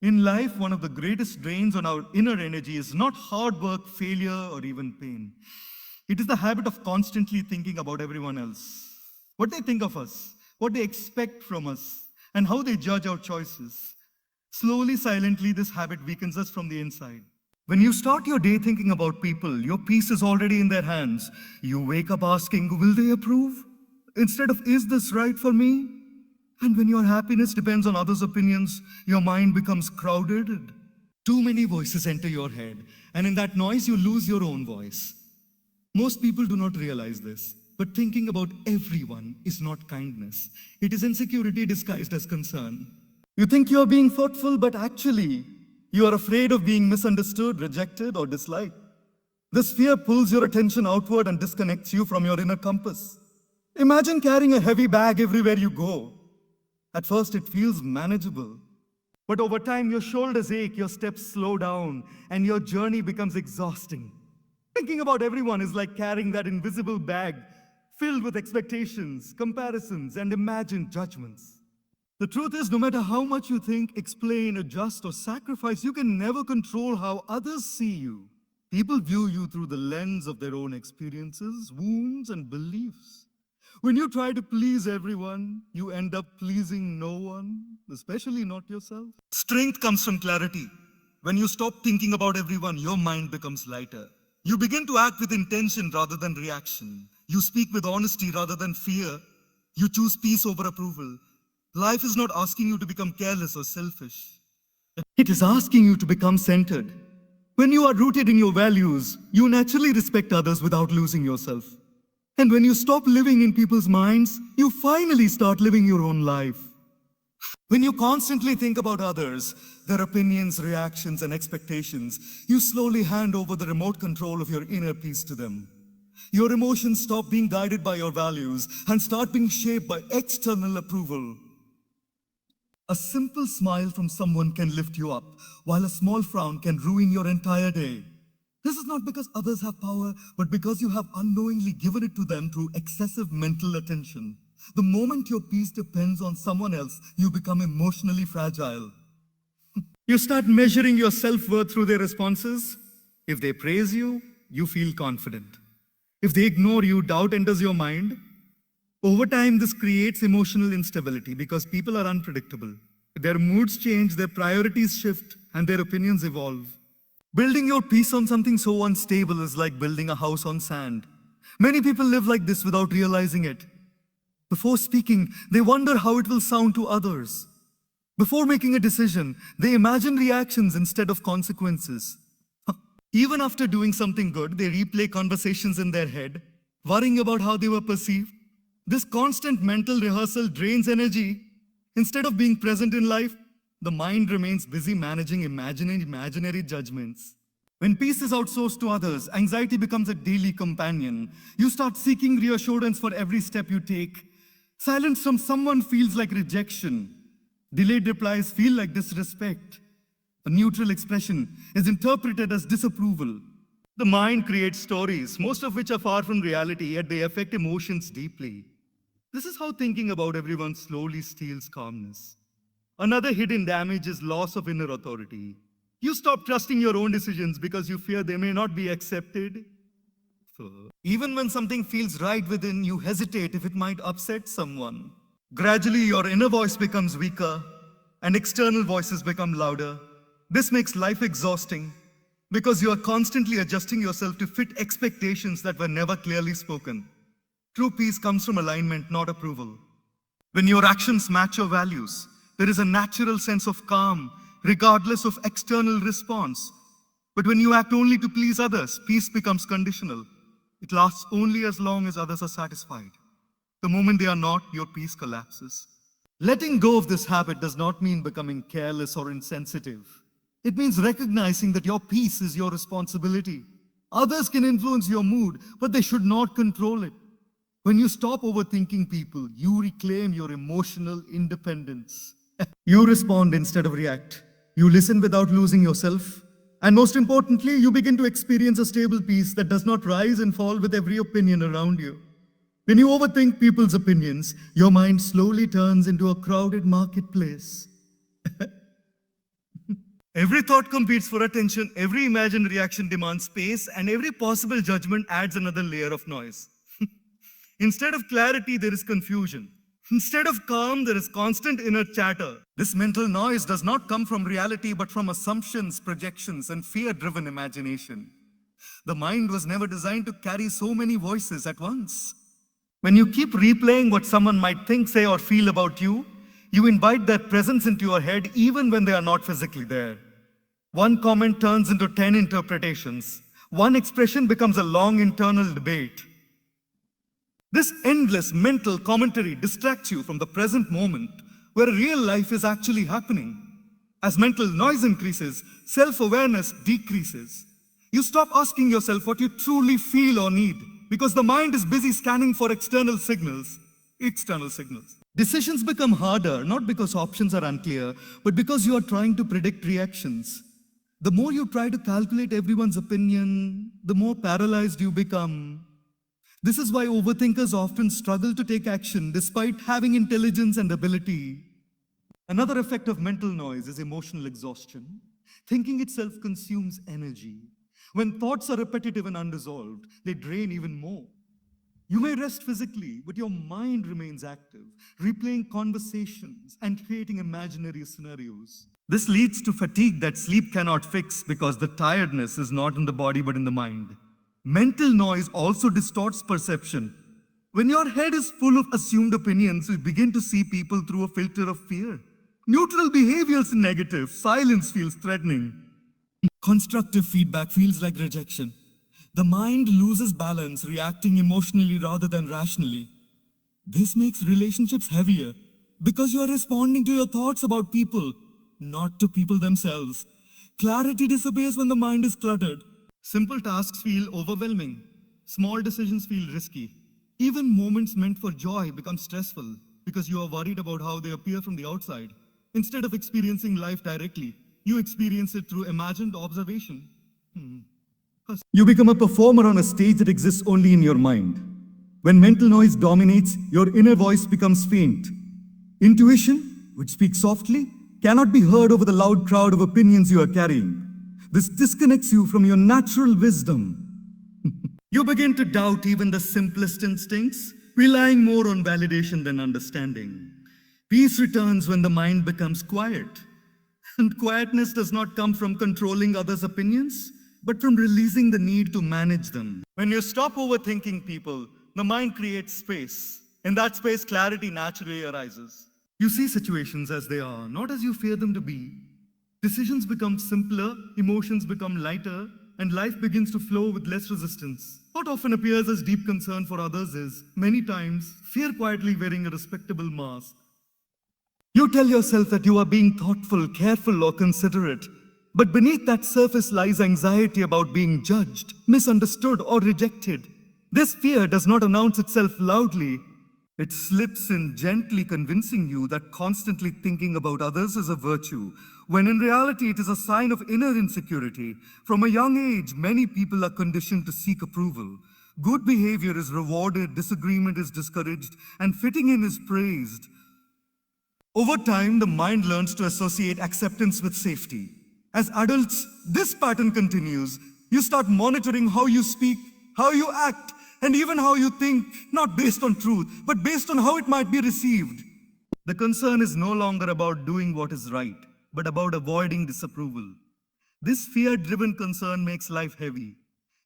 In life, one of the greatest drains on our inner energy is not hard work, failure, or even pain. It is the habit of constantly thinking about everyone else, what they think of us, what they expect from us, and how they judge our choices. Slowly, silently, this habit weakens us from the inside. When you start your day thinking about people, your peace is already in their hands. You wake up asking, will they approve? Instead of, is this right for me? And when your happiness depends on others' opinions, your mind becomes crowded. Too many voices enter your head, and in that noise, you lose your own voice. Most people do not realize this, but thinking about everyone is not kindness. It is insecurity disguised as concern. You think you are being thoughtful, but actually, you are afraid of being misunderstood, rejected, or disliked. This fear pulls your attention outward and disconnects you from your inner compass. Imagine carrying a heavy bag everywhere you go. At first, it feels manageable. But over time, your shoulders ache, your steps slow down, and your journey becomes exhausting. Thinking about everyone is like carrying that invisible bag filled with expectations, comparisons, and imagined judgments. The truth is, no matter how much you think, explain, adjust, or sacrifice, you can never control how others see you. People view you through the lens of their own experiences, wounds, and beliefs. When you try to please everyone, you end up pleasing no one, especially not yourself. Strength comes from clarity. When you stop thinking about everyone, your mind becomes lighter. You begin to act with intention rather than reaction. You speak with honesty rather than fear. You choose peace over approval. Life is not asking you to become careless or selfish. It is asking you to become centered. When you are rooted in your values, you naturally respect others without losing yourself. And when you stop living in people's minds, you finally start living your own life. When you constantly think about others, their opinions, reactions, and expectations, you slowly hand over the remote control of your inner peace to them. Your emotions stop being guided by your values and start being shaped by external approval. A simple smile from someone can lift you up, while a small frown can ruin your entire day. This is not because others have power, but because you have unknowingly given it to them through excessive mental attention. The moment your peace depends on someone else, you become emotionally fragile. You start measuring your self-worth through their responses. If they praise you, you feel confident. If they ignore you, doubt enters your mind. Over time, this creates emotional instability because people are unpredictable. Their moods change, their priorities shift, and their opinions evolve. Building your peace on something so unstable is like building a house on sand. Many people live like this without realizing it. Before speaking, they wonder how it will sound to others. Before making a decision, they imagine reactions instead of consequences. Even after doing something good, they replay conversations in their head, worrying about how they were perceived. This constant mental rehearsal drains energy. Instead of being present in life, the mind remains busy managing imaginary judgments. When peace is outsourced to others, anxiety becomes a daily companion. You start seeking reassurance for every step you take. Silence from someone feels like rejection. Delayed replies feel like disrespect. A neutral expression is interpreted as disapproval. The mind creates stories, most of which are far from reality, yet they affect emotions deeply. This is how thinking about everyone slowly steals calmness. Another hidden damage is loss of inner authority. You stop trusting your own decisions because you fear they may not be accepted. Even when something feels right within, you hesitate if it might upset someone. Gradually, your inner voice becomes weaker and external voices become louder. This makes life exhausting because you are constantly adjusting yourself to fit expectations that were never clearly spoken. True peace comes from alignment, not approval. When your actions match your values, there is a natural sense of calm, regardless of external response. But when you act only to please others, peace becomes conditional. It lasts only as long as others are satisfied. The moment they are not, your peace collapses. Letting go of this habit does not mean becoming careless or insensitive. It means recognizing that your peace is your responsibility. Others can influence your mood, but they should not control it. When you stop overthinking people, you reclaim your emotional independence. You respond instead of react. You listen without losing yourself. And most importantly, you begin to experience a stable peace that does not rise and fall with every opinion around you. When you overthink people's opinions, your mind slowly turns into a crowded marketplace. Every thought competes for attention, every imagined reaction demands space, and every possible judgment adds another layer of noise. Instead of clarity, there is confusion. Instead of calm, there is constant inner chatter. This mental noise does not come from reality, but from assumptions, projections, and fear driven imagination. The mind was never designed to carry so many voices at once. When you keep replaying what someone might think, say, or feel about you, you invite their presence into your head even when they are not physically there. One comment turns into 10 interpretations. One expression becomes a long internal debate. This endless mental commentary distracts you from the present moment where real life is actually happening. As mental noise increases, self-awareness decreases. You stop asking yourself what you truly feel or need because the mind is busy scanning for external signals. Decisions become harder, not because options are unclear, but because you are trying to predict reactions. The more you try to calculate everyone's opinion, the more paralyzed you become. This is why overthinkers often struggle to take action despite having intelligence and ability. Another effect of mental noise is emotional exhaustion. Thinking itself consumes energy. When thoughts are repetitive and unresolved, they drain even more. You may rest physically, but your mind remains active, replaying conversations and creating imaginary scenarios. This leads to fatigue that sleep cannot fix because the tiredness is not in the body but in the mind. Mental noise also distorts perception. When your head is full of assumed opinions, you begin to see people through a filter of fear. Neutral behavior is negative, silence feels threatening. Constructive feedback feels like rejection. The mind loses balance, reacting emotionally rather than rationally. This makes relationships heavier because you are responding to your thoughts about people, not to people themselves. Clarity disappears when the mind is cluttered. Simple tasks feel overwhelming. Small decisions feel risky. Even moments meant for joy become stressful because you are worried about how they appear from the outside. Instead of experiencing life directly, you experience it through imagined observation. You become a performer on a stage that exists only in your mind. When mental noise dominates, your inner voice becomes faint. Intuition, which speaks softly, cannot be heard over the loud crowd of opinions you are carrying. This disconnects you from your natural wisdom. You begin to doubt even the simplest instincts, relying more on validation than understanding. Peace returns when the mind becomes quiet. And quietness does not come from controlling others' opinions, but from releasing the need to manage them. When you stop overthinking people, the mind creates space. In that space, clarity naturally arises. You see situations as they are, not as you fear them to be. Decisions become simpler, emotions become lighter, and life begins to flow with less resistance. What often appears as deep concern for others is, many times, fear quietly wearing a respectable mask. You tell yourself that you are being thoughtful, careful, or considerate. But beneath that surface lies anxiety about being judged, misunderstood, or rejected. This fear does not announce itself loudly. It slips in gently, convincing you that constantly thinking about others is a virtue, when in reality it is a sign of inner insecurity. From a young age, many people are conditioned to seek approval. Good behavior is rewarded, disagreement is discouraged, and fitting in is praised. Over time, the mind learns to associate acceptance with safety. As adults, this pattern continues. You start monitoring how you speak, how you act, and even how you think, not based on truth, but based on how it might be received. The concern is no longer about doing what is right, but about avoiding disapproval. This fear-driven concern makes life heavy.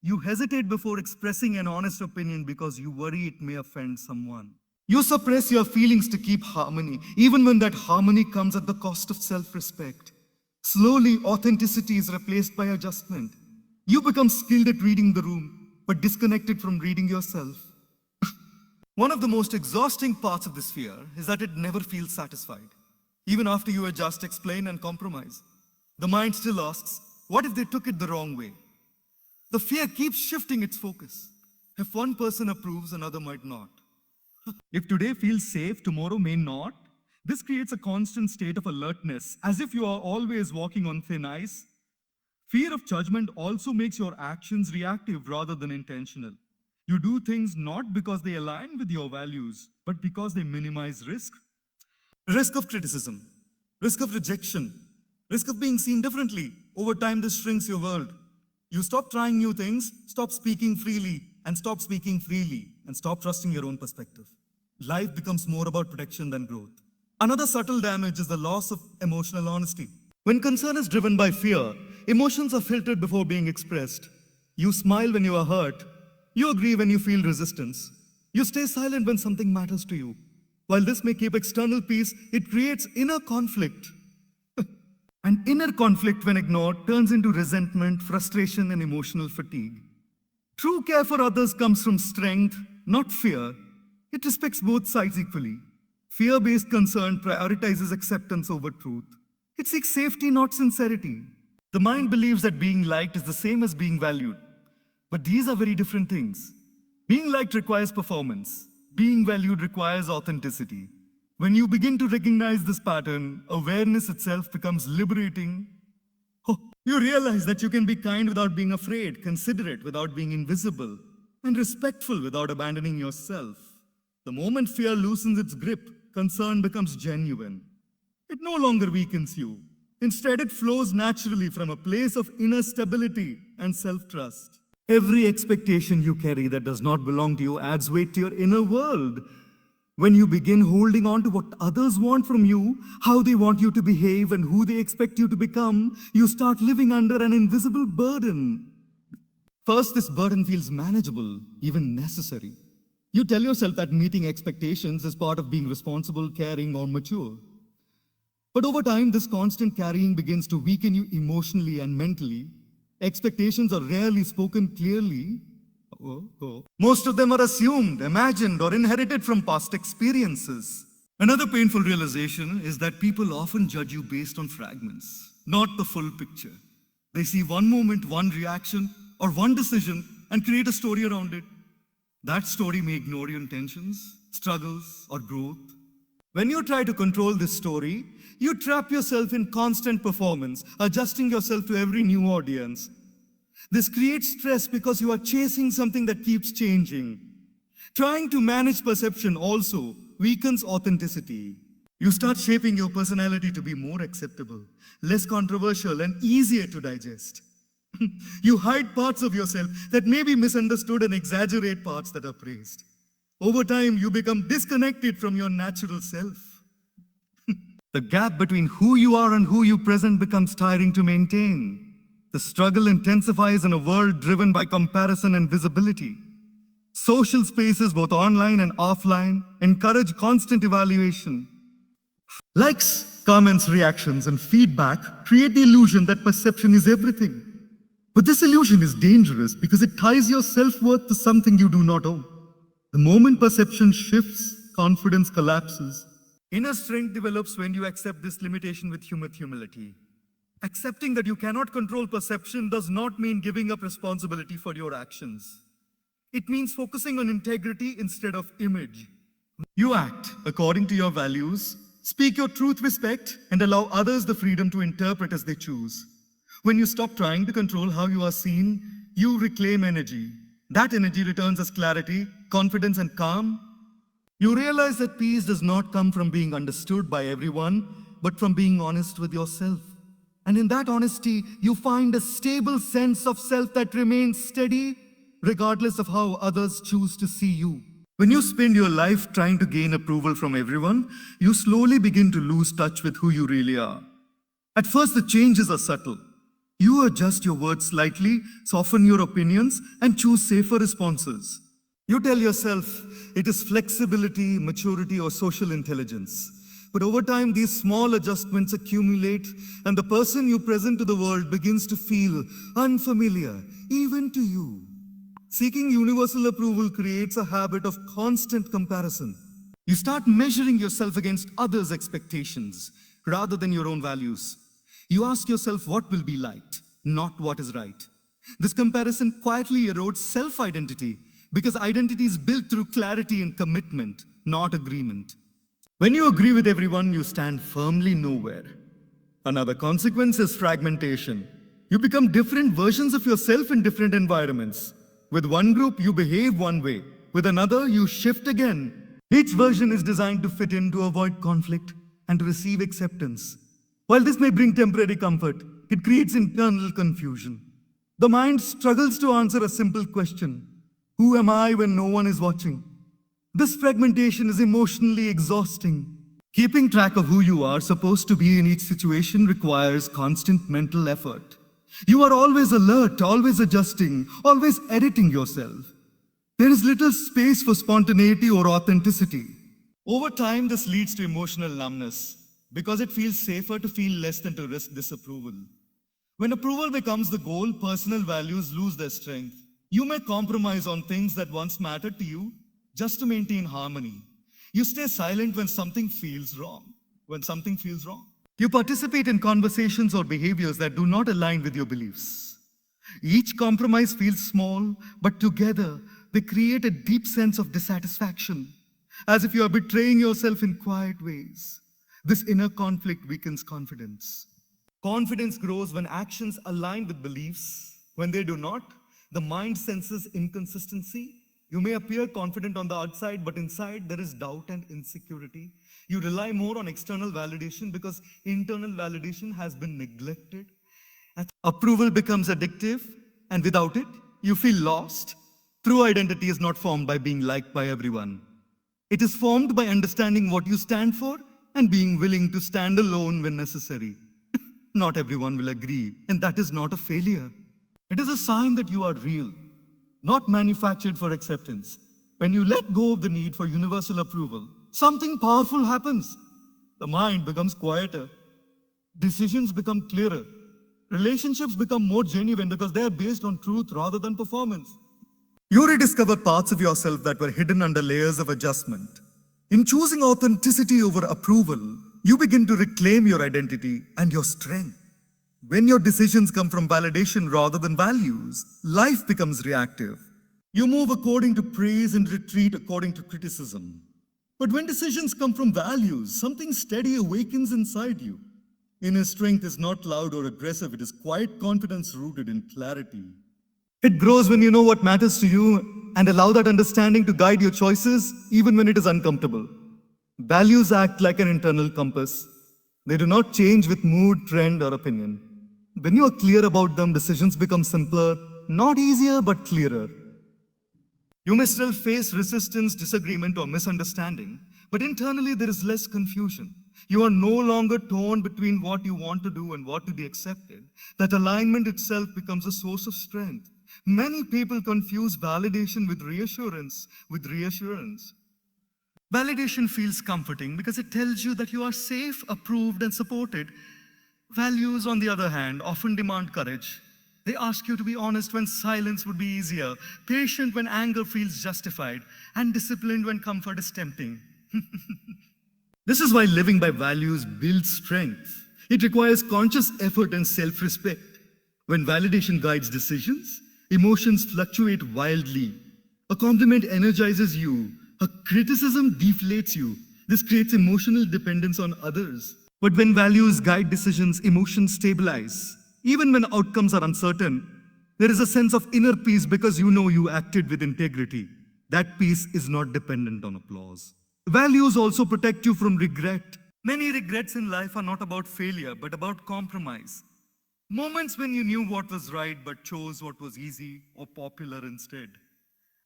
You hesitate before expressing an honest opinion because you worry it may offend someone. You suppress your feelings to keep harmony, even when that harmony comes at the cost of self-respect. Slowly, authenticity is replaced by adjustment. You become skilled at reading the room, but disconnected from reading yourself. One of the most exhausting parts of this fear is that it never feels satisfied. Even after you adjust, explain, and compromise, the mind still asks, what if they took it the wrong way? The fear keeps shifting its focus. If one person approves, another might not. If today feels safe, tomorrow may not. This creates a constant state of alertness, as if you are always walking on thin ice. Fear of judgment also makes your actions reactive rather than intentional. You do things not because they align with your values, but because they minimize risk. Risk of criticism, risk of rejection, Risk of being seen differently. Over time, this shrinks your world. You stop trying new things, stop speaking freely, and stop trusting your own perspective. Life becomes more about protection than growth. Another subtle damage is the loss of emotional honesty. When concern is driven by fear, emotions are filtered before being expressed. You smile when you are hurt. You agree when you feel resistance. You stay silent when something matters to you. While this may keep external peace, it creates inner conflict. And inner conflict, when ignored, turns into resentment, frustration, and emotional fatigue. True care for others comes from strength, not fear. It respects both sides equally. Fear-based concern prioritizes acceptance over truth. It seeks safety, not sincerity. The mind believes that being liked is the same as being valued. But these are very different things. Being liked requires performance. Being valued requires authenticity. When you begin to recognize this pattern, awareness itself becomes liberating. Oh, you realize that you can be kind without being afraid, considerate without being invisible, and respectful without abandoning yourself. The moment fear loosens its grip, concern becomes genuine. It no longer weakens you. Instead, it flows naturally from a place of inner stability and self-trust. Every expectation you carry that does not belong to you adds weight to your inner world. When you begin holding on to what others want from you, how they want you to behave, and who they expect you to become, you start living under an invisible burden. First, this burden feels manageable, even necessary. You tell yourself that meeting expectations is part of being responsible, caring, or mature. But over time, this constant carrying begins to weaken you emotionally and mentally. Expectations are rarely spoken clearly. Most of them are assumed, imagined, or inherited from past experiences. Another painful realization is that people often judge you based on fragments, not the full picture. They see one moment, one reaction, or one decision and create a story around it. That story may ignore your intentions, struggles, or growth. When you try to control this story, you trap yourself in constant performance, adjusting yourself to every new audience. This creates stress because you are chasing something that keeps changing. Trying to manage perception also weakens authenticity. You start shaping your personality to be more acceptable, less controversial, and easier to digest. You hide parts of yourself that may be misunderstood and exaggerate parts that are praised. Over time, you become disconnected from your natural self. The gap between who you are and who you present becomes tiring to maintain. The struggle intensifies in a world driven by comparison and visibility. Social spaces, both online and offline, encourage constant evaluation. Likes, comments, reactions, and feedback create the illusion that perception is everything. But this illusion is dangerous because it ties your self-worth to something you do not own. The moment perception shifts, confidence collapses. Inner strength develops when you accept this limitation with humility. Accepting that you cannot control perception does not mean giving up responsibility for your actions. It means focusing on integrity instead of image. You act according to your values, speak your truth, respect, and allow others the freedom to interpret as they choose. When you stop trying to control how you are seen, you reclaim energy. That energy returns as clarity, confidence, and calm. You realize that peace does not come from being understood by everyone, but from being honest with yourself. And in that honesty, you find a stable sense of self that remains steady, regardless of how others choose to see you. When you spend your life trying to gain approval from everyone, you slowly begin to lose touch with who you really are. At first, the changes are subtle. You adjust your words slightly, soften your opinions, and choose safer responses. You tell yourself it is flexibility, maturity, or social intelligence. But over time, these small adjustments accumulate, and the person you present to the world begins to feel unfamiliar, even to you. Seeking universal approval creates a habit of constant comparison. You start measuring yourself against others' expectations rather than your own values. You ask yourself what will be liked, not what is right. This comparison quietly erodes self-identity because identity is built through clarity and commitment, not agreement. When you agree with everyone, you stand firmly nowhere. Another consequence is fragmentation. You become different versions of yourself in different environments. With one group, you behave one way. With another, you shift again. Each version is designed to fit in, to avoid conflict, and to receive acceptance. While this may bring temporary comfort, it creates internal confusion. The mind struggles to answer a simple question: who am I when no one is watching? This fragmentation is emotionally exhausting. Keeping track of who you are supposed to be in each situation requires constant mental effort. You are always alert, always adjusting, always editing yourself. There is little space for spontaneity or authenticity. Over time, this leads to emotional numbness because it feels safer to feel less than to risk disapproval. When approval becomes the goal, personal values lose their strength. You may compromise on things that once mattered to you just to maintain harmony. You stay silent when something feels wrong. You participate in conversations or behaviors that do not align with your beliefs. Each compromise feels small, but together they create a deep sense of dissatisfaction, as if you are betraying yourself in quiet ways. This inner conflict weakens confidence. Confidence grows when actions align with beliefs. When they do not, the mind senses inconsistency. You may appear confident on the outside, but inside there is doubt and insecurity. You rely more on external validation because internal validation has been neglected. Approval becomes addictive, and without it, you feel lost. True identity is not formed by being liked by everyone. It is formed by understanding what you stand for and being willing to stand alone when necessary. Not everyone will agree, and that is not a failure. It is a sign that you are real, not manufactured for acceptance. When you let go of the need for universal approval, something powerful happens. The mind becomes quieter. Decisions become clearer. Relationships become more genuine because they are based on truth rather than performance. You rediscover parts of yourself that were hidden under layers of adjustment. In choosing authenticity over approval, you begin to reclaim your identity and your strength. When your decisions come from validation rather than values, life becomes reactive. You move according to praise and retreat according to criticism. But when decisions come from values, something steady awakens inside you. Inner strength is not loud or aggressive, it is quiet confidence rooted in clarity. It grows when you know what matters to you and allow that understanding to guide your choices even when it is uncomfortable. Values act like an internal compass. They do not change with mood, trend, or opinion. When you are clear about them, decisions become simpler, not easier, but clearer. You may still face resistance, disagreement, or misunderstanding, but internally there is less confusion. You are no longer torn between what you want to do and what to be accepted. That alignment itself becomes a source of strength. Many people confuse validation with reassurance. Validation feels comforting because it tells you that you are safe, approved, and supported. Values, on the other hand, often demand courage. They ask you to be honest when silence would be easier, patient when anger feels justified, and disciplined when comfort is tempting. This is why living by values builds strength. It requires conscious effort and self-respect. When validation guides decisions, emotions fluctuate wildly. A compliment energizes you. A criticism deflates you. This creates emotional dependence on others. But when values guide decisions, emotions stabilize. Even when outcomes are uncertain, there is a sense of inner peace because you know you acted with integrity. That peace is not dependent on applause. Values also protect you from regret. Many regrets in life are not about failure, but about compromise. Moments when you knew what was right but chose what was easy or popular instead.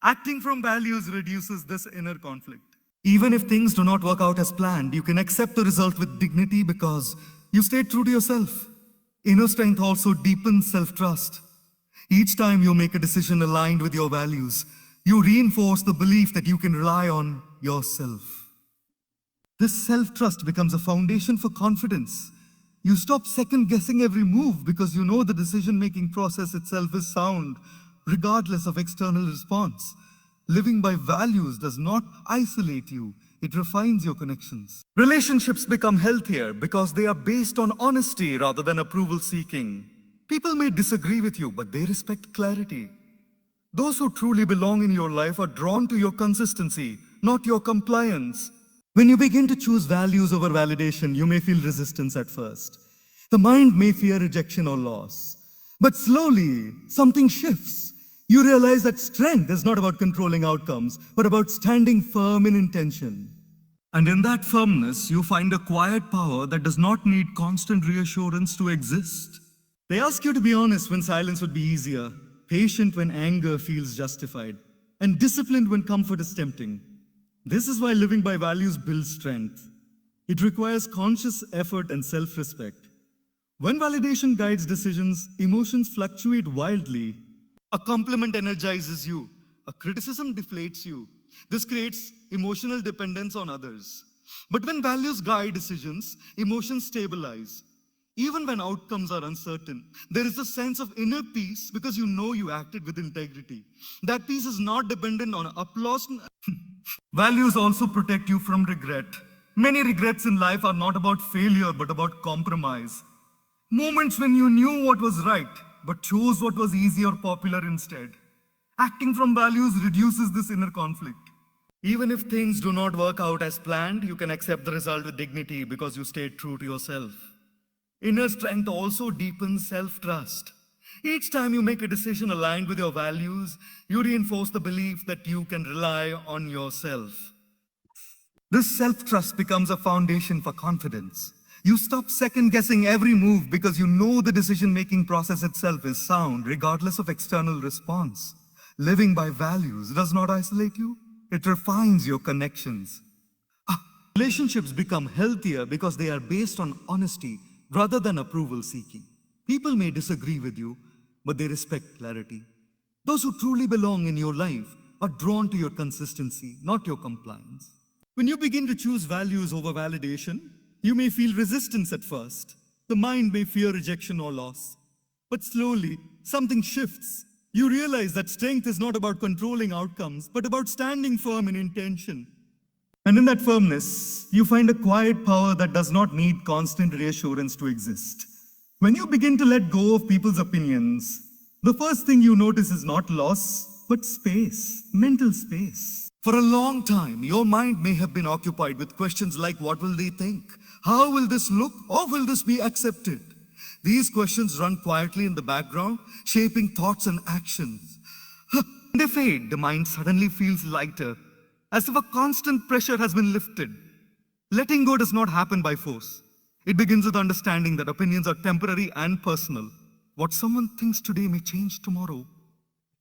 Acting from values reduces this inner conflict. Even if things do not work out as planned, you can accept the result with dignity because you stayed true to yourself. Inner strength also deepens self-trust. Each time you make a decision aligned with your values, you reinforce the belief that you can rely on yourself. This self-trust becomes a foundation for confidence. You stop second-guessing every move because you know the decision-making process itself is sound, regardless of external response. Living by values does not isolate you, it refines your connections. Relationships become healthier because they are based on honesty rather than approval-seeking. People may disagree with you, but they respect clarity. Those who truly belong in your life are drawn to your consistency, not your compliance. When you begin to choose values over validation, you may feel resistance at first. The mind may fear rejection or loss. But slowly, something shifts. You realize that strength is not about controlling outcomes, but about standing firm in intention. And in that firmness, you find a quiet power that does not need constant reassurance to exist. They ask you to be honest when silence would be easier, patient when anger feels justified, and disciplined when comfort is tempting. This is why living by values builds strength. It requires conscious effort and self respect. When validation guides decisions, emotions fluctuate wildly. A compliment energizes you, a criticism deflates you. This creates emotional dependence on others. But when values guide decisions, emotions stabilize. Even when outcomes are uncertain, there is a sense of inner peace because you know you acted with integrity. That peace is not dependent on applause. Values also protect you from regret. Many regrets in life are not about failure but about compromise. Moments when you knew what was right but chose what was easy or popular instead. Acting from values reduces this inner conflict. Even if things do not work out as planned, you can accept the result with dignity because you stayed true to yourself. Inner strength also deepens self-trust. Each time you make a decision aligned with your values, you reinforce the belief that you can rely on yourself. This self-trust becomes a foundation for confidence. You stop second-guessing every move because you know the decision-making process itself is sound, regardless of external response. Living by values does not isolate you, it refines your connections. Relationships become healthier because they are based on honesty rather than approval seeking. People may disagree with you, but they respect clarity. Those who truly belong in your life are drawn to your consistency, not your compliance. When you begin to choose values over validation, you may feel resistance at first. The mind may fear rejection or loss. But slowly, something shifts. You realize that strength is not about controlling outcomes, but about standing firm in intention. And in that firmness, you find a quiet power that does not need constant reassurance to exist. When you begin to let go of people's opinions, the first thing you notice is not loss, but space, mental space. For a long time, your mind may have been occupied with questions like what will they think? How will this look? Or will this be accepted? These questions run quietly in the background, shaping thoughts and actions. When they fade, the mind suddenly feels lighter, as if a constant pressure has been lifted. Letting go does not happen by force. It begins with understanding that opinions are temporary and personal. What someone thinks today may change tomorrow.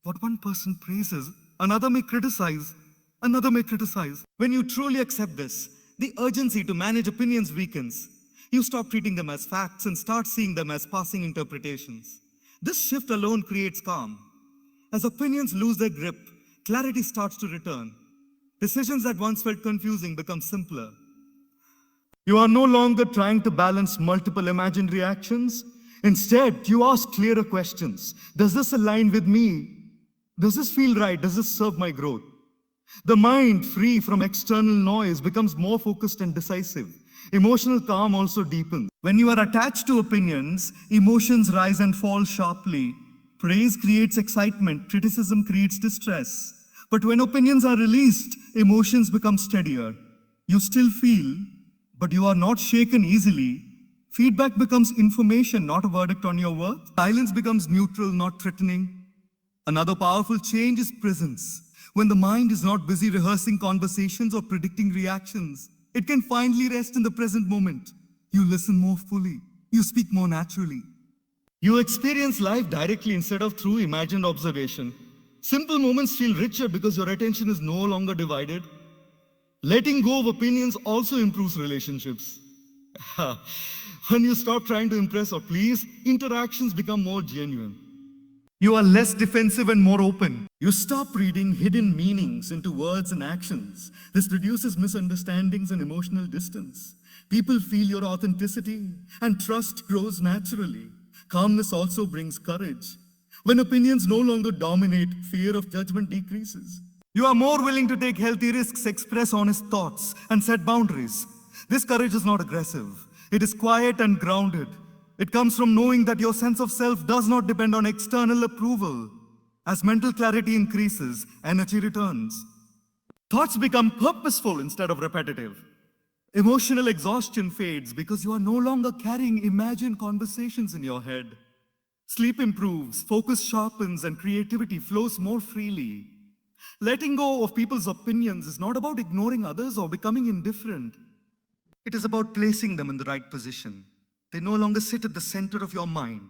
What one person praises, another may criticize, another may criticize. When you truly accept this, the urgency to manage opinions weakens. You stop treating them as facts and start seeing them as passing interpretations. This shift alone creates calm. As opinions lose their grip, clarity starts to return. Decisions that once felt confusing become simpler. You are no longer trying to balance multiple imagined reactions. Instead, you ask clearer questions. Does this align with me? Does this feel right? Does this serve my growth? The mind, free from external noise, becomes more focused and decisive. Emotional calm also deepens. When you are attached to opinions, emotions rise and fall sharply. Praise creates excitement, criticism creates distress. But when opinions are released, emotions become steadier. You still feel, but you are not shaken easily. Feedback becomes information, not a verdict on your worth. Silence becomes neutral, not threatening. Another powerful change is presence. When the mind is not busy rehearsing conversations or predicting reactions, it can finally rest in the present moment. You listen more fully. You speak more naturally. You experience life directly instead of through imagined observation. Simple moments feel richer because your attention is no longer divided. Letting go of opinions also improves relationships. When you stop trying to impress or please, interactions become more genuine. You are less defensive and more open. You stop reading hidden meanings into words and actions. This reduces misunderstandings and emotional distance. People feel your authenticity, and trust grows naturally. Calmness also brings courage. When opinions no longer dominate, fear of judgment decreases. You are more willing to take healthy risks, express honest thoughts, and set boundaries. This courage is not aggressive. It is quiet and grounded. It comes from knowing that your sense of self does not depend on external approval. As mental clarity increases, energy returns. Thoughts become purposeful instead of repetitive. Emotional exhaustion fades because you are no longer carrying imagined conversations in your head. Sleep improves, focus sharpens, and creativity flows more freely. Letting go of people's opinions is not about ignoring others or becoming indifferent. It is about placing them in the right position. They no longer sit at the center of your mind.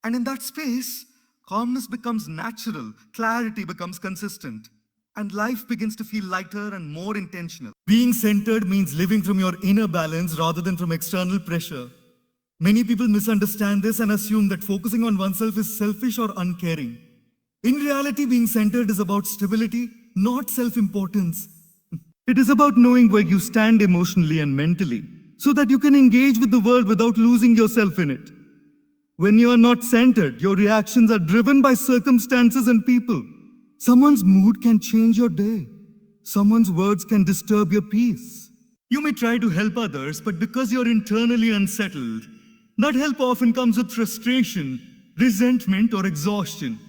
And in that space, calmness becomes natural, clarity becomes consistent, and life begins to feel lighter and more intentional. Being centered means living from your inner balance rather than from external pressure. Many people misunderstand this and assume that focusing on oneself is selfish or uncaring. In reality, being centered is about stability, not self-importance. It is about knowing where you stand emotionally and mentally, so that you can engage with the world without losing yourself in it. When you are not centered, your reactions are driven by circumstances and people. Someone's mood can change your day. Someone's words can disturb your peace. You may try to help others, but because you're internally unsettled, that help often comes with frustration, resentment, or exhaustion.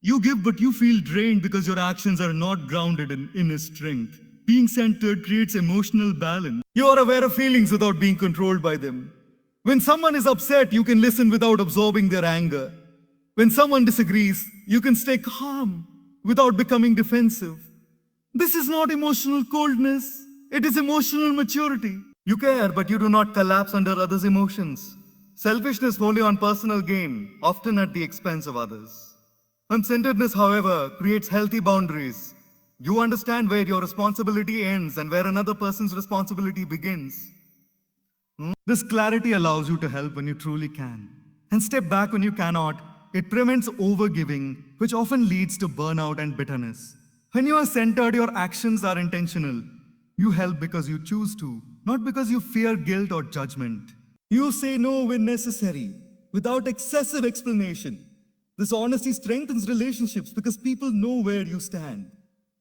You give, but you feel drained because your actions are not grounded in inner strength. Being centered creates emotional balance. You are aware of feelings without being controlled by them. When someone is upset, you can listen without absorbing their anger. When someone disagrees, you can stay calm without becoming defensive. This is not emotional coldness, it is emotional maturity. You care, but you do not collapse under others' emotions. Selfishness only on personal gain, often at the expense of others. Uncenteredness, however, creates healthy boundaries. You understand where your responsibility ends and where another person's responsibility begins. This clarity allows you to help when you truly can and step back when you cannot. It prevents overgiving, which often leads to burnout and bitterness. When you are centered, your actions are intentional. You help because you choose to, not because you fear guilt or judgment. You say no when necessary, without excessive explanation. This honesty strengthens relationships because people know where you stand.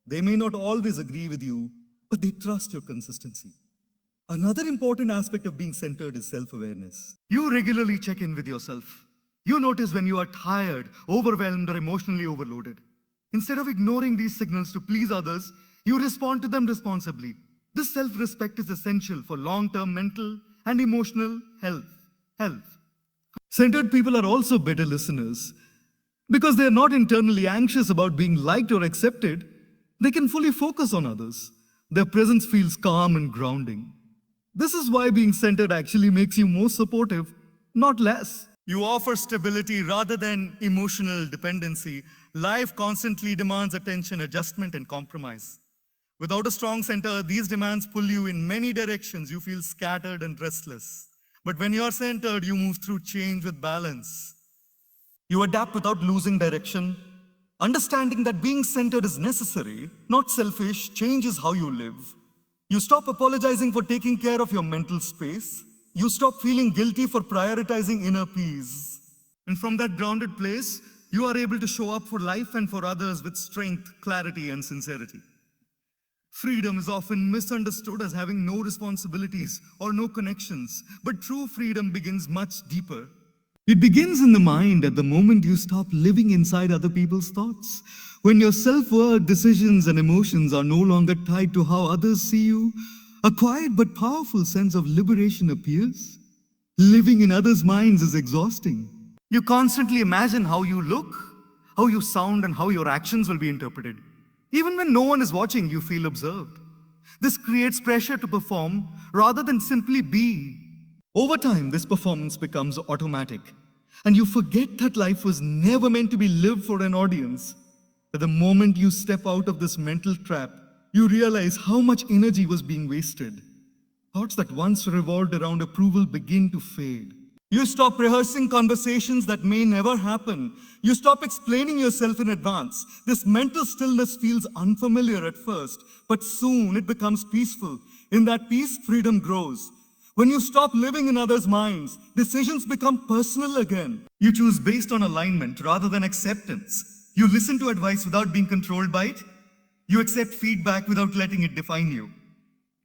They may not always agree with you, but they trust your consistency. Another important aspect of being centered is self-awareness. You regularly check in with yourself. You notice when you are tired, overwhelmed, or emotionally overloaded. Instead of ignoring these signals to please others, you respond to them responsibly. This self-respect is essential for long-term mental and emotional health. Centered people are also better listeners. Because they are not internally anxious about being liked or accepted, they can fully focus on others. Their presence feels calm and grounding. This is why being centered actually makes you more supportive, not less. You offer stability rather than emotional dependency. Life constantly demands attention, adjustment, and compromise. Without a strong center, these demands pull you in many directions. You feel scattered and restless. But when you are centered, you move through change with balance. You adapt without losing direction. Understanding that being centered is necessary, not selfish, changes how you live. You stop apologizing for taking care of your mental space. You stop feeling guilty for prioritizing inner peace. And from that grounded place, you are able to show up for life and for others with strength, clarity, and sincerity. Freedom is often misunderstood as having no responsibilities or no connections, but true freedom begins much deeper. It begins in the mind at the moment you stop living inside other people's thoughts. When your self-worth, decisions, and emotions are no longer tied to how others see you, a quiet but powerful sense of liberation appears. Living in others' minds is exhausting. You constantly imagine how you look, how you sound, and how your actions will be interpreted. Even when no one is watching, you feel observed. This creates pressure to perform rather than simply be. Over time, this performance becomes automatic, and you forget that life was never meant to be lived for an audience. But the moment you step out of this mental trap, you realize how much energy was being wasted. Thoughts that once revolved around approval begin to fade. You stop rehearsing conversations that may never happen. You stop explaining yourself in advance. This mental stillness feels unfamiliar at first, but soon it becomes peaceful. In that peace, freedom grows. When you stop living in others' minds, decisions become personal again. You choose based on alignment rather than acceptance. You listen to advice without being controlled by it. You accept feedback without letting it define you.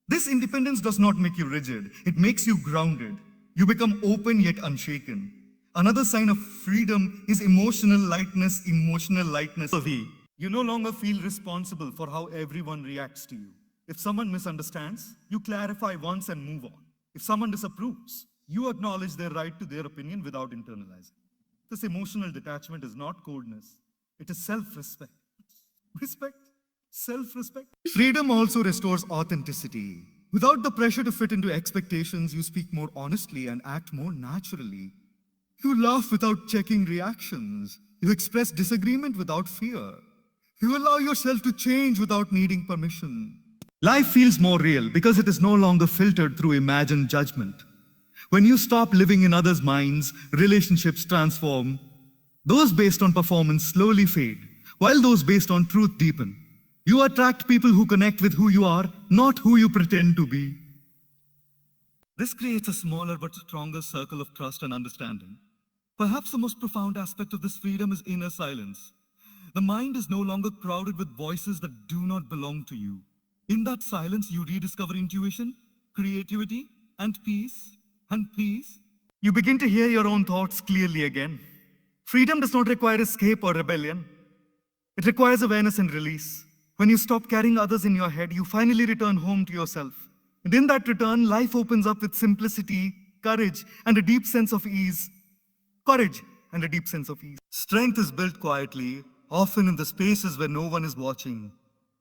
This independence does not make you rigid, it makes you grounded. You become open yet unshaken. Another sign of freedom is emotional lightness. You no longer feel responsible for how everyone reacts to you. If someone misunderstands, you clarify once and move on. If someone disapproves, you acknowledge their right to their opinion without internalizing. This emotional detachment is not coldness, it is self-respect. Respect self-respect. Freedom also restores authenticity. Without the pressure to fit into expectations, you speak more honestly and act more naturally. You laugh without checking reactions. You express disagreement without fear. You allow yourself to change without needing permission. Life feels more real because it is no longer filtered through imagined judgment. When you stop living in others' minds, relationships transform. Those based on performance slowly fade, while those based on truth deepen. You attract people who connect with who you are, not who you pretend to be. This creates a smaller but stronger circle of trust and understanding. Perhaps the most profound aspect of this freedom is inner silence. The mind is no longer crowded with voices that do not belong to you. In that silence, you rediscover intuition, creativity, and peace. And peace. You begin to hear your own thoughts clearly again. Freedom does not require escape or rebellion. It requires awareness and release. When you stop carrying others in your head, you finally return home to yourself. And in that return, life opens up with simplicity, courage, and a deep sense of ease. Courage and a deep sense of ease. Strength is built quietly, often in the spaces where no one is watching.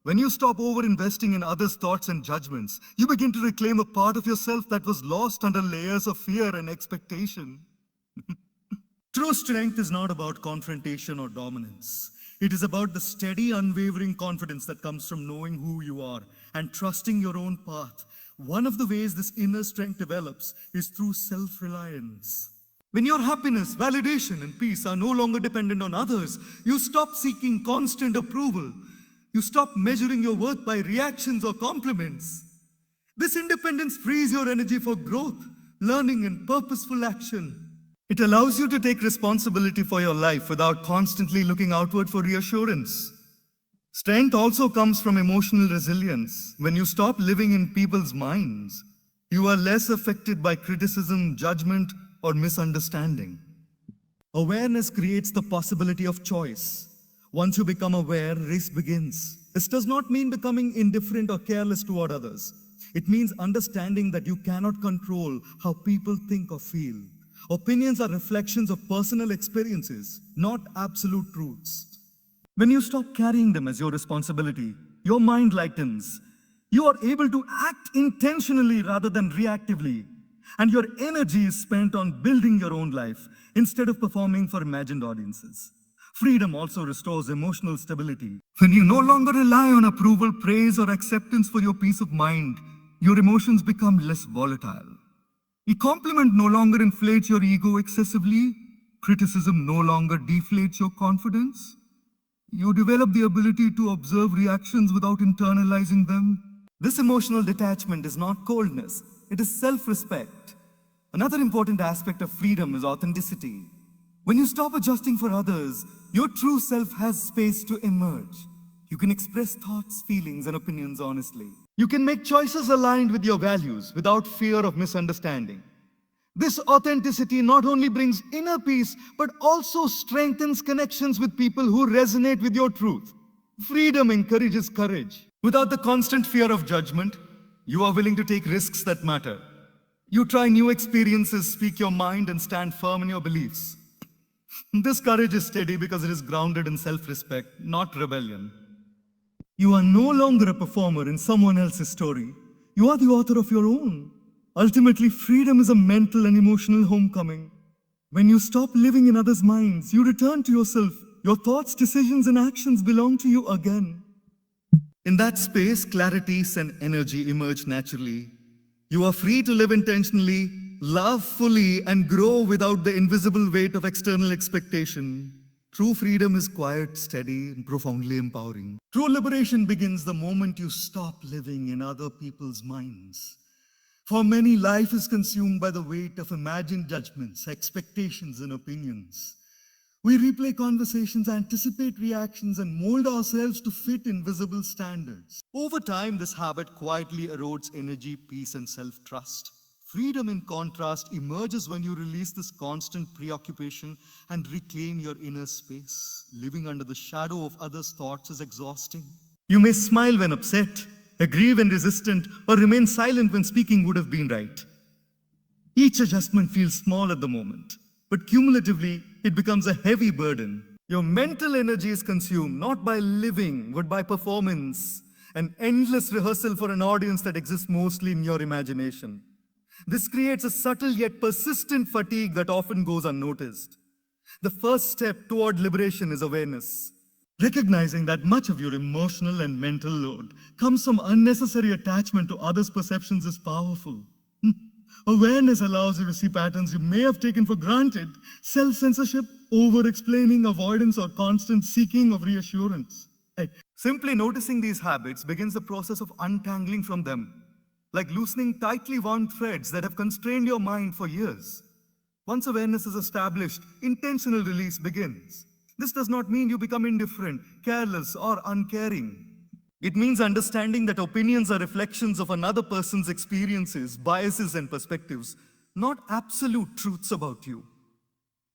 When you stop over-investing in others' thoughts and judgments, you begin to reclaim a part of yourself that was lost under layers of fear and expectation. True strength is not about confrontation or dominance. It is about the steady, unwavering confidence that comes from knowing who you are and trusting your own path. One of the ways this inner strength develops is through self-reliance. When your happiness, validation, and peace are no longer dependent on others, you stop seeking constant approval. You stop measuring your worth by reactions or compliments. This independence frees your energy for growth, learning, and purposeful action. It allows you to take responsibility for your life without constantly looking outward for reassurance. Strength also comes from emotional resilience. When you stop living in people's minds, you are less affected by criticism, judgment, or misunderstanding. Awareness creates the possibility of choice. Once you become aware, race begins. This does not mean becoming indifferent or careless toward others. It means understanding that you cannot control how people think or feel. Opinions are reflections of personal experiences, not absolute truths. When you stop carrying them as your responsibility, your mind lightens. You are able to act intentionally rather than reactively. And your energy is spent on building your own life instead of performing for imagined audiences. Freedom also restores emotional stability. When you no longer rely on approval, praise, or acceptance for your peace of mind, your emotions become less volatile. A compliment no longer inflates your ego excessively. Criticism no longer deflates your confidence. You develop the ability to observe reactions without internalizing them. This emotional detachment is not coldness, it is self-respect. Another important aspect of freedom is authenticity. When you stop adjusting for others, your true self has space to emerge. You can express thoughts, feelings, and opinions honestly. You can make choices aligned with your values without fear of misunderstanding. This authenticity not only brings inner peace, but also strengthens connections with people who resonate with your truth. Freedom encourages courage. Without the constant fear of judgment, you are willing to take risks that matter. You try new experiences, speak your mind, and stand firm in your beliefs. This courage is steady because it is grounded in self-respect, not rebellion. You are no longer a performer in someone else's story. You are the author of your own. Ultimately, freedom is a mental and emotional homecoming. When you stop living in others' minds, you return to yourself. Your thoughts, decisions, and actions belong to you again. In that space, clarity and energy emerge naturally. You are free to live intentionally, love fully, and grow without the invisible weight of external expectation. True freedom is quiet, steady, and profoundly empowering. True liberation begins the moment you stop living in other people's minds. For many, life is consumed by the weight of imagined judgments, expectations, and opinions. We replay conversations, anticipate reactions, and mold ourselves to fit invisible standards. Over time, this habit quietly erodes energy, peace, and self-trust. Freedom, in contrast, emerges when you release this constant preoccupation and reclaim your inner space. Living under the shadow of others' thoughts is exhausting. You may smile when upset, agree when resistant, or remain silent when speaking would have been right. Each adjustment feels small at the moment, but cumulatively, it becomes a heavy burden. Your mental energy is consumed not by living, but by performance, an endless rehearsal for an audience that exists mostly in your imagination. This creates a subtle yet persistent fatigue that often goes unnoticed. The first step toward liberation is awareness. Recognizing that much of your emotional and mental load comes from unnecessary attachment to others' perceptions is powerful. Awareness allows you to see patterns you may have taken for granted: self-censorship, over-explaining, avoidance, or constant seeking of reassurance. Simply noticing these habits begins the process of untangling from them, like loosening tightly wound threads that have constrained your mind for years. Once awareness is established, intentional release begins. This does not mean you become indifferent, careless, or uncaring. It means understanding that opinions are reflections of another person's experiences, biases, and perspectives, not absolute truths about you.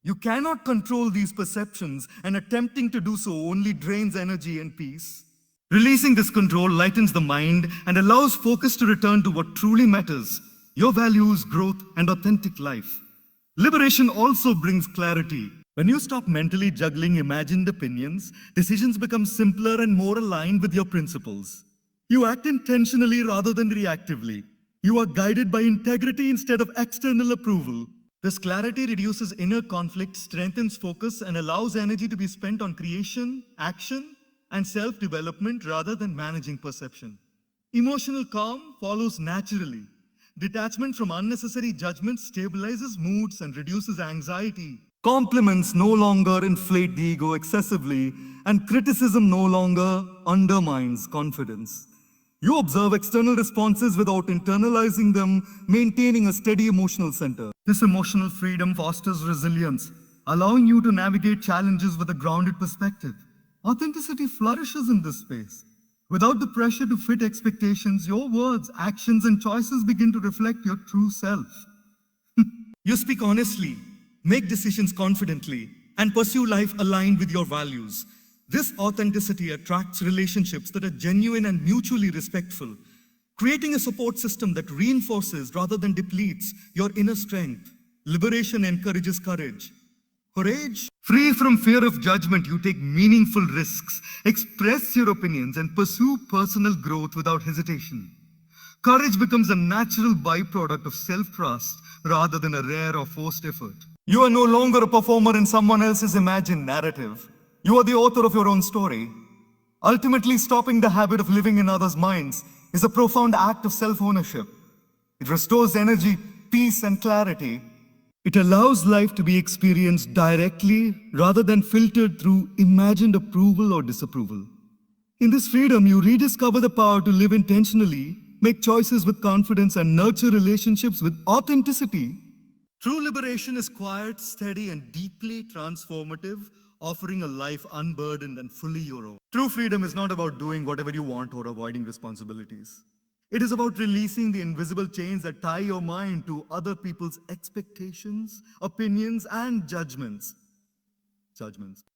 You cannot control these perceptions, and attempting to do so only drains energy and peace. Releasing this control lightens the mind and allows focus to return to what truly matters: your values, growth, and authentic life. Liberation also brings clarity. When you stop mentally juggling imagined opinions, decisions become simpler and more aligned with your principles. You act intentionally rather than reactively. You are guided by integrity instead of external approval. This clarity reduces inner conflict, strengthens focus, and allows energy to be spent on creation, action, and self-development rather than managing perception. Emotional calm follows naturally. Detachment from unnecessary judgment stabilizes moods and reduces anxiety. Compliments no longer inflate the ego excessively, and criticism no longer undermines confidence. You observe external responses without internalizing them, maintaining a steady emotional center. This emotional freedom fosters resilience, allowing you to navigate challenges with a grounded perspective. Authenticity flourishes in this space. Without the pressure to fit expectations, your words, actions, and choices begin to reflect your true self. You speak honestly, make decisions confidently, and pursue life aligned with your values. This authenticity attracts relationships that are genuine and mutually respectful, creating a support system that reinforces rather than depletes your inner strength. Liberation encourages courage. Courage, free from fear of judgment, you take meaningful risks, express your opinions, and pursue personal growth without hesitation. Courage becomes a natural byproduct of self-trust rather than a rare or forced effort. You are no longer a performer in someone else's imagined narrative. You are the author of your own story. Ultimately, stopping the habit of living in others' minds is a profound act of self-ownership. It restores energy, peace, and clarity. It allows life to be experienced directly rather than filtered through imagined approval or disapproval. In this freedom, you rediscover the power to live intentionally, make choices with confidence, and nurture relationships with authenticity. True liberation is quiet, steady, and deeply transformative, offering a life unburdened and fully your own. True freedom is not about doing whatever you want or avoiding responsibilities. It is about releasing the invisible chains that tie your mind to other people's expectations, opinions, and judgments.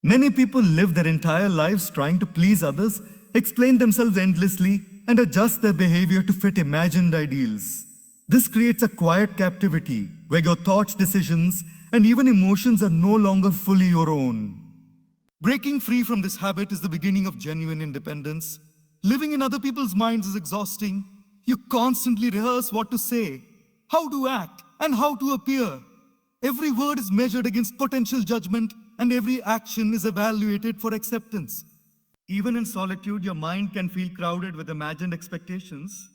Many people live their entire lives trying to please others, explain themselves endlessly, and adjust their behavior to fit imagined ideals. This creates a quiet captivity where your thoughts, decisions, and even emotions are no longer fully your own. Breaking free from this habit is the beginning of genuine independence. Living in other people's minds is exhausting. You constantly rehearse what to say, how to act, and how to appear. Every word is measured against potential judgment, and every action is evaluated for acceptance. Even in solitude, your mind can feel crowded with imagined expectations.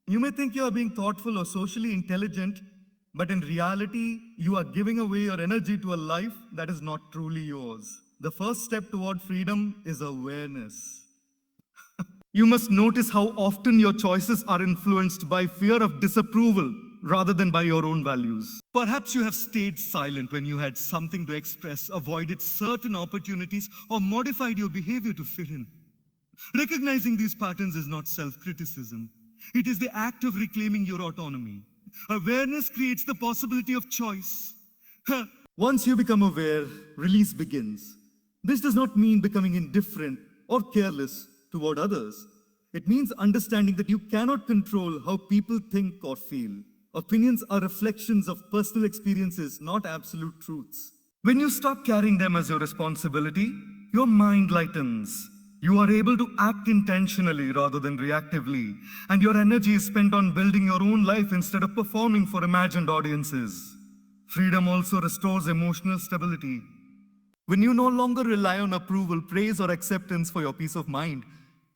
You may think you are being thoughtful or socially intelligent, but in reality, you are giving away your energy to a life that is not truly yours. The first step toward freedom is awareness. You must notice how often your choices are influenced by fear of disapproval rather than by your own values. Perhaps you have stayed silent when you had something to express, avoided certain opportunities, or modified your behavior to fit in. Recognizing these patterns is not self-criticism. It is the act of reclaiming your autonomy. Awareness creates the possibility of choice. Once you become aware, release begins. This does not mean becoming indifferent or careless toward others. It means understanding that you cannot control how people think or feel. Opinions are reflections of personal experiences, not absolute truths. When you stop carrying them as your responsibility, your mind lightens. You are able to act intentionally rather than reactively, and your energy is spent on building your own life instead of performing for imagined audiences. Freedom also restores emotional stability. When you no longer rely on approval, praise, or acceptance for your peace of mind,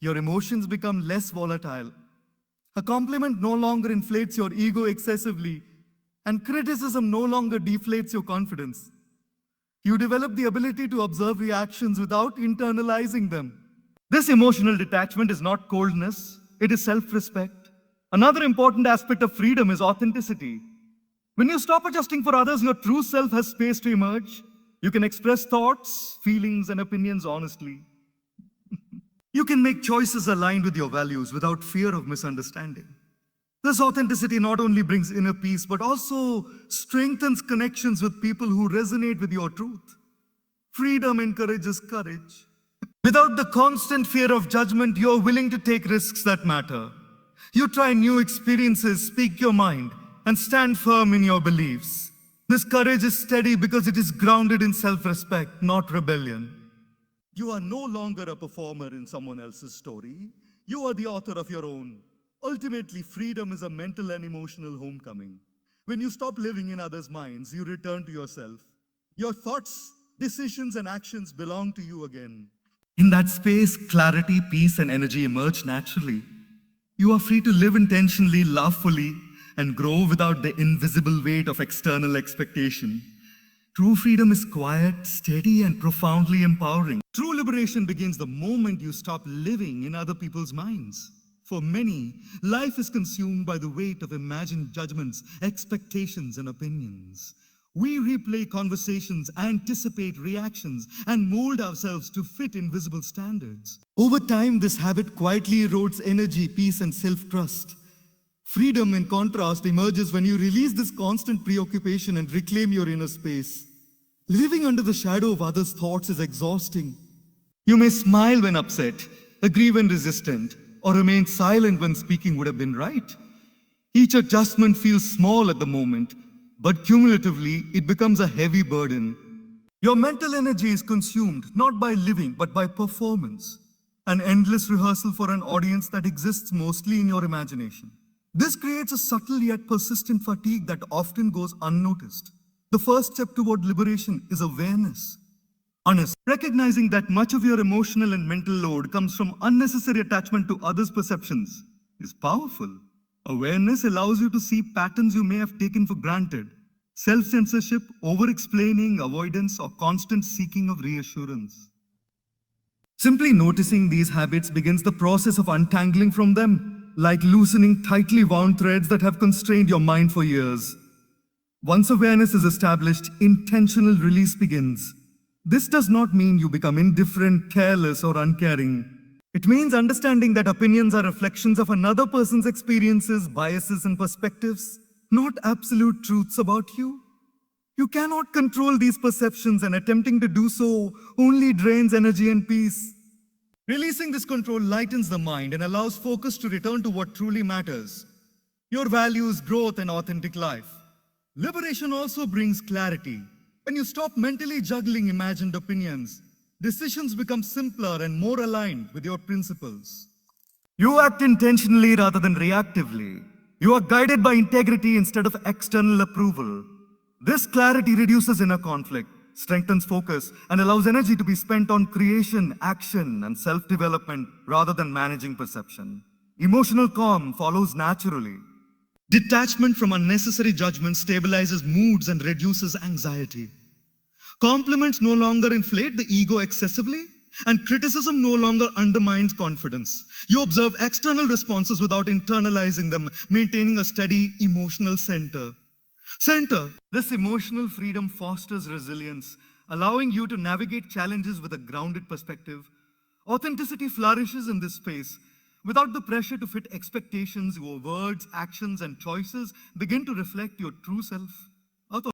your emotions become less volatile. A compliment no longer inflates your ego excessively, and criticism no longer deflates your confidence. You develop the ability to observe reactions without internalizing them. This emotional detachment is not coldness, it is self-respect. Another important aspect of freedom is authenticity. When you stop adjusting for others, your true self has space to emerge. You can express thoughts, feelings, and opinions honestly. You can make choices aligned with your values without fear of misunderstanding. This authenticity not only brings inner peace, but also strengthens connections with people who resonate with your truth. Freedom encourages courage. Without the constant fear of judgment, you're willing to take risks that matter. You try new experiences, speak your mind, and stand firm in your beliefs. This courage is steady because it is grounded in self-respect, not rebellion. You are no longer a performer in someone else's story. You are the author of your own. Ultimately, freedom is a mental and emotional homecoming. When you stop living in others' minds, you return to yourself. Your thoughts, decisions, and actions belong to you again. In that space, clarity, peace, and energy emerge naturally. You are free to live intentionally, love fully, and grow without the invisible weight of external expectation. True freedom is quiet, steady, and profoundly empowering. True liberation begins the moment you stop living in other people's minds. For many, life is consumed by the weight of imagined judgments, expectations, and opinions. We replay conversations, anticipate reactions, and mold ourselves to fit invisible standards. Over time, this habit quietly erodes energy, peace, and self-trust. Freedom, in contrast, emerges when you release this constant preoccupation and reclaim your inner space. Living under the shadow of others' thoughts is exhausting. You may smile when upset, agree when resistant, or remain silent when speaking would have been right. Each adjustment feels small at the moment, but cumulatively, it becomes a heavy burden. Your mental energy is consumed not by living, but by performance, an endless rehearsal for an audience that exists mostly in your imagination. This creates a subtle yet persistent fatigue that often goes unnoticed. The first step toward liberation is awareness. Honest, recognizing that much of your emotional and mental load comes from unnecessary attachment to others' perceptions is powerful. Awareness allows you to see patterns you may have taken for granted. Self-censorship, over-explaining, avoidance, or constant seeking of reassurance. Simply noticing these habits begins the process of untangling from them, like loosening tightly wound threads that have constrained your mind for years. Once awareness is established, intentional release begins. This does not mean you become indifferent, careless, or uncaring. It means understanding that opinions are reflections of another person's experiences, biases, and perspectives, not absolute truths about you. You cannot control these perceptions, and attempting to do so only drains energy and peace. Releasing this control lightens the mind and allows focus to return to what truly matters: your values, growth, and authentic life. Liberation also brings clarity. When you stop mentally juggling imagined opinions, decisions become simpler and more aligned with your principles. You act intentionally rather than reactively. You are guided by integrity instead of external approval. This clarity reduces inner conflict, strengthens focus, and allows energy to be spent on creation, action, and self-development rather than managing perception. Emotional calm follows naturally. Detachment from unnecessary judgment stabilizes moods and reduces anxiety. Compliments no longer inflate the ego excessively, and criticism no longer undermines confidence. You observe external responses without internalizing them, maintaining a steady emotional center. This emotional freedom fosters resilience, allowing you to navigate challenges with a grounded perspective. Authenticity flourishes in this space. Without the pressure to fit expectations, your words, actions, and choices begin to reflect your true self.